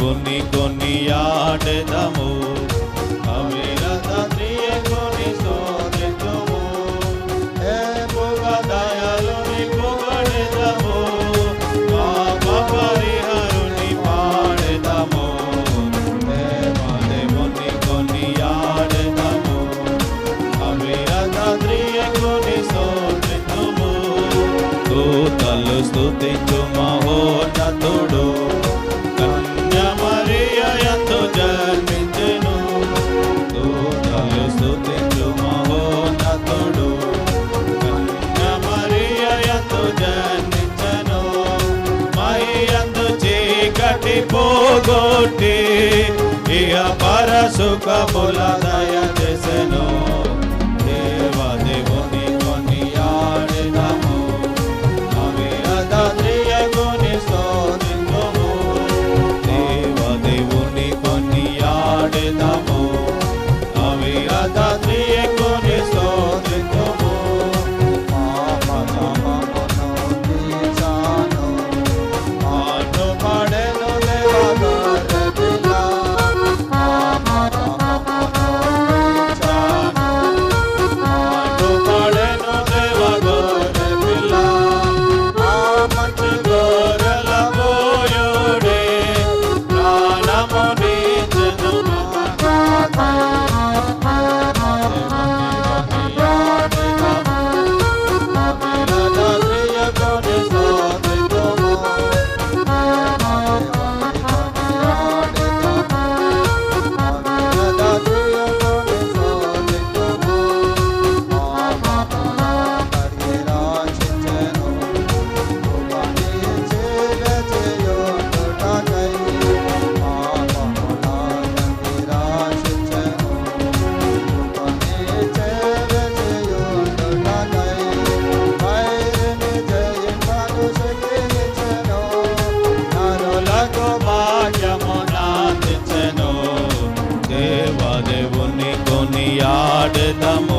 దేవుని కొనియాడెదము అవిరత త్రియకుని స్తుతింతుము ఏపుగా దయలుని పొగడెదము పాప పరిహరుని పాడెదము దేవుని కొనియాడెదము అవిరత త్రియకుని స్తుతింతుము దూతలు స్తుతించు మహోన్నతుడు కన్య మరియ యందు జన్మించెను దూతలు స్తుతించు మహోన్నతుడు కన్య మరియ యందు జన్మించెను మహియందు చీకటి పోగొట్టి ఇహ పరసుఖముల దయచేసెను దేవదేవుని కొనియాడెదము అవిరత త్రియకుని స్తుతింతుము దేవదేవుని కొనియాడెదము అవిరత త్రియకుని స్తుతింతుము పాపమమును తీర్చాను పాటు పడెను దేవగొర్రెపిల్ల పాటు పడెను దేవగొర్రెపిల్ల ఆ మంచి గొర్రెల పోయుడే ప్రాణమునిచ్చెను దేవదేవుని కొనియాడెదము